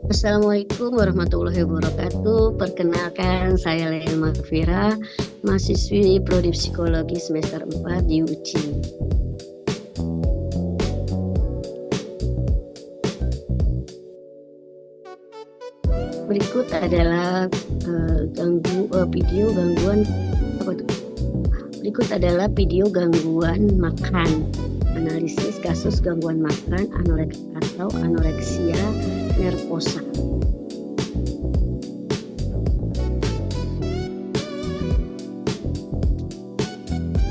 Assalamualaikum warahmatullahi wabarakatuh. Perkenalkan, saya Lea Magfira, mahasiswi Prodi Psikologi semester 4 di UCI. Berikut adalah video gangguan makan. Analisis kasus gangguan makan anoreksia nervosa.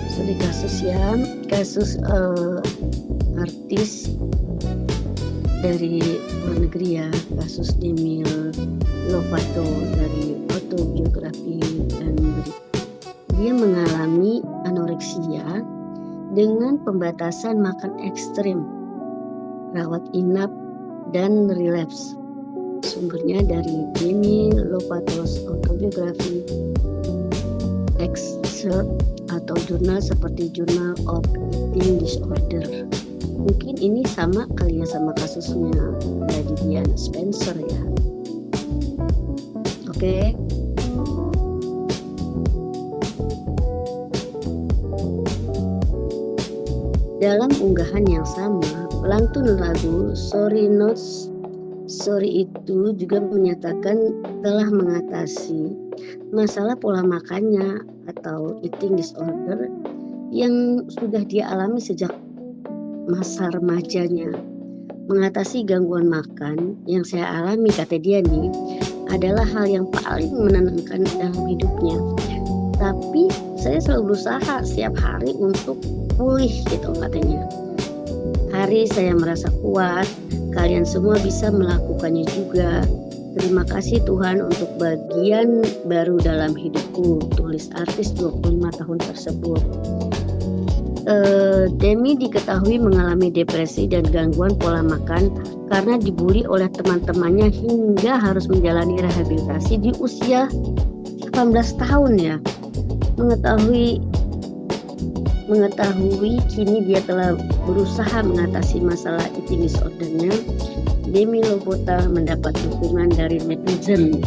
Studi kasus artis dari luar negeri ya, kasus Demi Lovato dari autobiografi dan berita. Dia mengalami anoreksia dengan pembatasan makan ekstrim, rawat inap, dan relapse. Sumbernya dari Demi Lovato's autobiografi, excerpt atau jurnal seperti Journal of Eating Disorder. Mungkin ini sama kali ya sama kasusnya Lady Diana Spencer ya. Oke. Dalam unggahan yang sama, pelantun lagu Sorry Not Sorry itu juga menyatakan telah mengatasi masalah pola makannya atau eating disorder yang sudah dia alami sejak masa remajanya. Mengatasi gangguan makan yang saya alami, kata dia nih, adalah hal yang paling menenangkan dalam hidupnya. Tapi saya selalu berusaha setiap hari untuk pulih gitu, katanya. Hari saya merasa kuat, kalian semua bisa melakukannya juga. Terima kasih Tuhan untuk bagian baru dalam hidupku, tulis artis 25 tahun tersebut. Demi diketahui mengalami depresi dan gangguan pola makan karena dibully oleh teman-temannya hingga harus menjalani rehabilitasi di usia 18 tahun ya. Mengetahui kini dia telah berusaha mengatasi masalah eating disordernya, Demi Lovato mendapat dukungan dari netizen.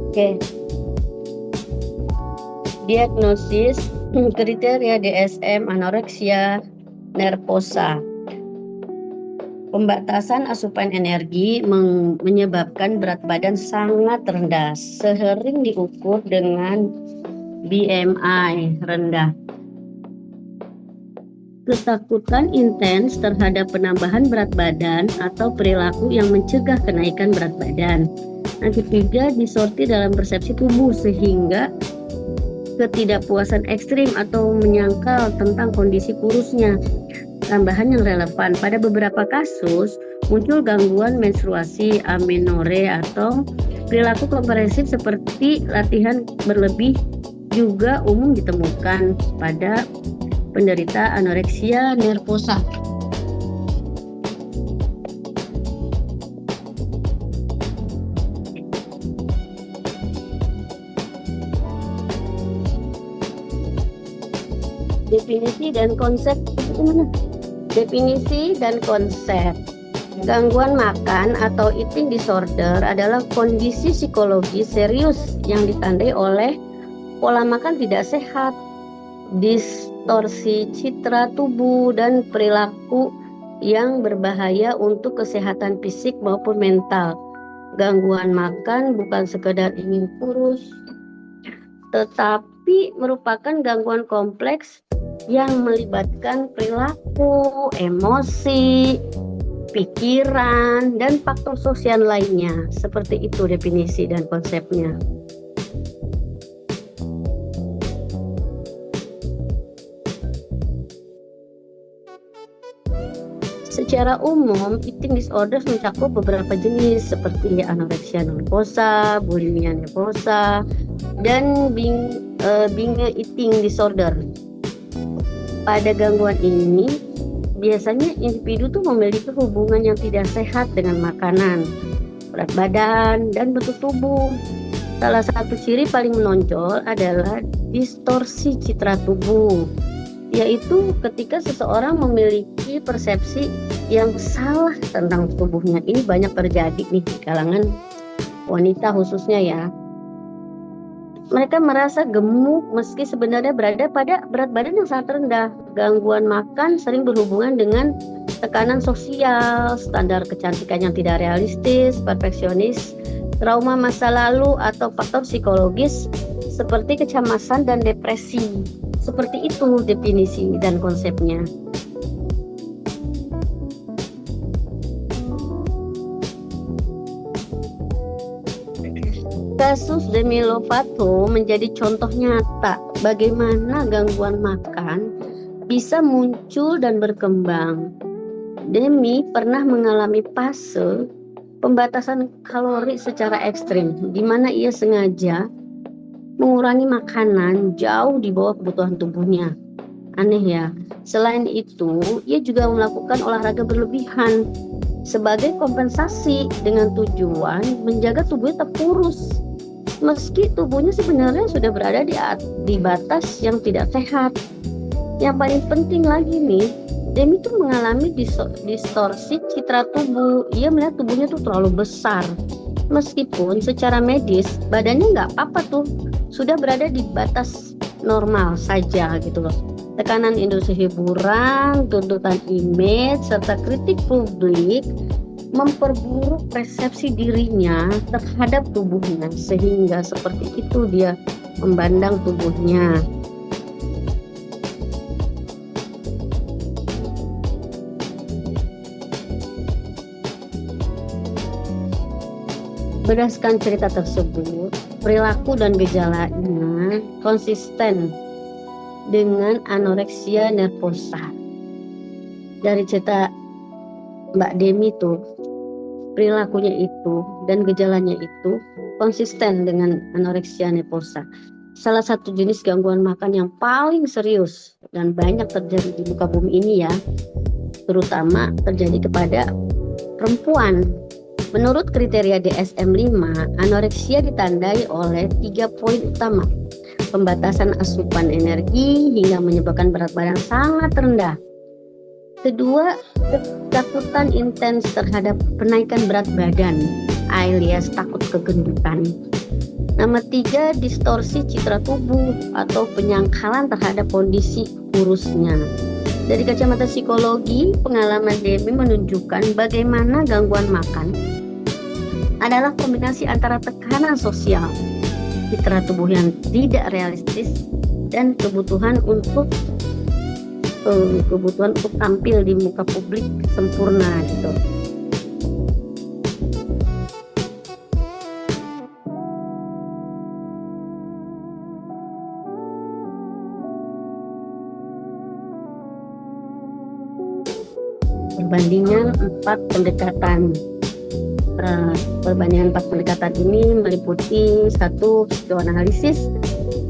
Oke. Diagnosis kriteria DSM anoreksia nervosa. Pembatasan asupan energi menyebabkan berat badan sangat rendah, sering diukur dengan BMI rendah. Ketakutan intens terhadap penambahan berat badan atau perilaku yang mencegah kenaikan berat badan. Yang ketiga, disorti dalam persepsi tubuh sehingga ketidakpuasan ekstrim atau menyangkal tentang kondisi kurusnya. Tambahan yang relevan, pada beberapa kasus muncul gangguan menstruasi, amenore, atau perilaku kompresif seperti latihan berlebih juga umum ditemukan pada penderita anoreksia nervosa. Definisi dan konsep itu mana? Definisi dan konsep. Gangguan makan atau eating disorder adalah kondisi psikologis serius yang ditandai oleh pola makan tidak sehat, distorsi citra tubuh, dan perilaku yang berbahaya untuk kesehatan fisik maupun mental. Gangguan makan bukan sekedar ingin kurus, tetapi merupakan gangguan kompleks yang melibatkan perilaku, emosi, pikiran, dan faktor sosial lainnya. Seperti itu definisi dan konsepnya. Secara umum, eating disorders mencakup beberapa jenis seperti anoreksia nervosa, bulimia nervosa, dan binge eating disorder. Pada gangguan ini, biasanya individu tuh memiliki hubungan yang tidak sehat dengan makanan, berat badan, dan bentuk tubuh. Salah satu ciri paling menonjol adalah distorsi citra tubuh, yaitu ketika seseorang memiliki persepsi yang salah tentang tubuhnya. Ini banyak terjadi nih di kalangan wanita khususnya ya. Mereka merasa gemuk meski sebenarnya berada pada berat badan yang sangat rendah. Gangguan makan sering berhubungan dengan tekanan sosial, standar kecantikan yang tidak realistis, perfeksionis, trauma masa lalu, atau faktor psikologis seperti kecemasan dan depresi. Seperti itu definisi dan konsepnya. Kasus Demi Lovato menjadi contoh nyata bagaimana gangguan makan bisa muncul dan berkembang. Demi pernah mengalami fase pembatasan kalori secara ekstrim, di mana ia sengaja mengurangi makanan jauh di bawah kebutuhan tubuhnya. Aneh ya. Selain itu, ia juga melakukan olahraga berlebihan sebagai kompensasi dengan tujuan menjaga tubuhnya tetap kurus. Meski tubuhnya sebenarnya sudah berada di batas yang tidak sehat. Yang paling penting lagi nih, Demi tuh mengalami distorsi citra tubuh. Ia melihat tubuhnya tuh terlalu besar. Meskipun secara medis badannya nggak apa-apa tuh, sudah berada di batas normal saja gitu loh. Tekanan industri hiburan, tuntutan image, serta kritik publik memperburuk persepsi dirinya terhadap tubuhnya, sehingga seperti itu dia memandang tubuhnya. Berdasarkan cerita tersebut, perilaku dan gejalanya konsisten dengan anoreksia nervosa. Dari cerita Mbak Demi tuh, perilakunya itu dan gejalanya itu konsisten dengan anoreksia nervosa. Salah satu jenis gangguan makan yang paling serius dan banyak terjadi di muka bumi ini ya, terutama terjadi kepada perempuan. Menurut kriteria DSM-5, anoreksia ditandai oleh 3 poin utama. Pembatasan asupan energi hingga menyebabkan berat badan sangat rendah. Kedua, ketakutan intens terhadap kenaikan berat badan, alias takut kegendutan. Nomor 3, distorsi citra tubuh atau penyangkalan terhadap kondisi kurusnya. Dari kacamata psikologi, pengalaman Demi menunjukkan bagaimana gangguan makan adalah kombinasi antara tekanan sosial, citra tubuh yang tidak realistis, dan kebutuhan untuk tampil di muka publik sempurna gitu. perbandingan 4 pendekatan. Perbandingan 4 pendekatan ini meliputi 1. Psikoanalisis,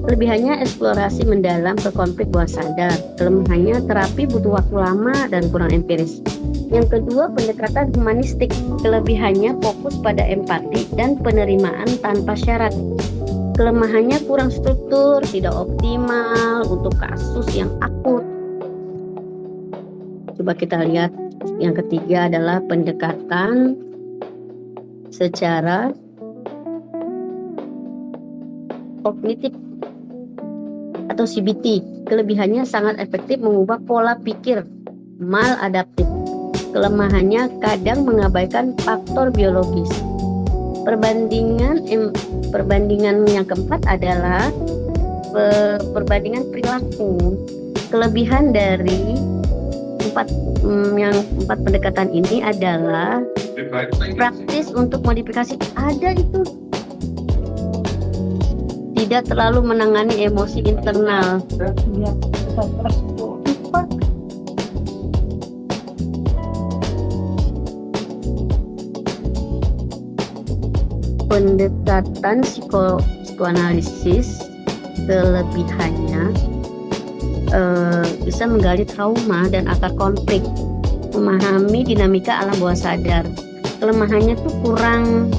kelebihannya eksplorasi mendalam ke konflik bawah sadar, kelemahannya terapi butuh waktu lama dan kurang empiris. Yang kedua, pendekatan humanistik, kelebihannya fokus pada empati dan penerimaan tanpa syarat, kelemahannya kurang struktur, tidak optimal untuk kasus yang akut. Coba kita lihat yang ketiga adalah pendekatan secara kognitif atau CBT. Kelebihannya sangat efektif mengubah pola pikir maladaptif. Kelemahannya kadang mengabaikan faktor biologis. Perbandingan yang keempat adalah perbandingan perilaku. Kelebihan dari empat pendekatan ini adalah praktis untuk modifikasi, ada itu, tidak terlalu menangani emosi internal. Pendekatan psikoanalisis, kelebihannya bisa menggali trauma dan akar konflik, memahami dinamika alam bawah sadar. Kelemahannya tuh kurang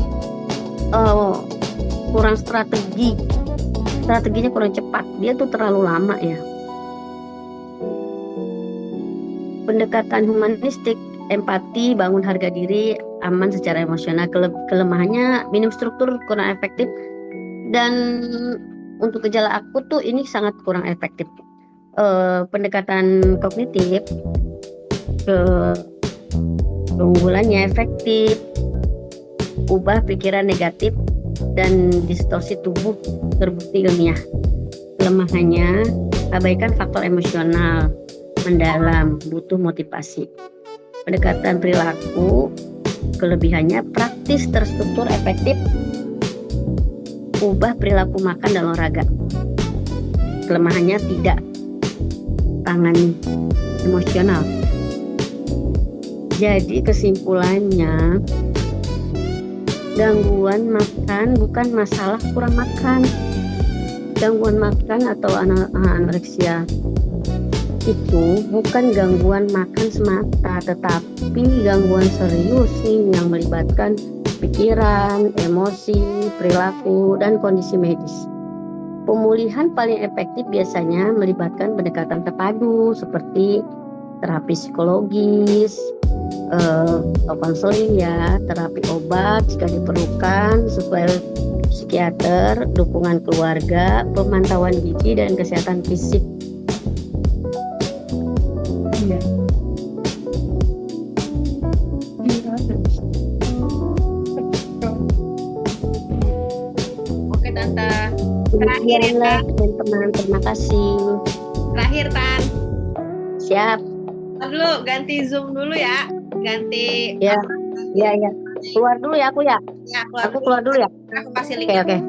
strateginya kurang cepat, dia tuh terlalu lama ya. Pendekatan humanistik, empati, bangun harga diri, aman secara emosional. Kelemahannya minim struktur, kurang efektif, dan untuk gejala akut tuh ini sangat kurang efektif. Pendekatan kognitif, keunggulannya efektif, ubah pikiran negatif dan distorsi tubuh, terbukti ilmiah. Kelemahannya abaikan faktor emosional mendalam, butuh motivasi. Pendekatan perilaku, kelebihannya praktis, terstruktur, efektif, ubah perilaku makan dan olahraga. Kelemahannya tidak tangani emosional. Jadi kesimpulannya, gangguan makan bukan masalah kurang makan. Gangguan makan atau anoreksia itu bukan gangguan makan semata, tetapi gangguan serius nih yang melibatkan pikiran, emosi, perilaku, dan kondisi medis. Pemulihan paling efektif biasanya melibatkan pendekatan terpadu seperti terapi psikologis, konseling ya, terapi obat jika diperlukan, sesuai psikiater, dukungan keluarga, pemantauan gizi dan kesehatan fisik. Oke Tante. Terakhir ya Tan. Teman-teman, terima kasih. Terakhir Tan. Siap. Dulu ganti Zoom dulu ya. Ganti. Ya. Keluar dulu ya aku ya. Ya, Aku keluar dulu ya. Aku kasih link. Oke.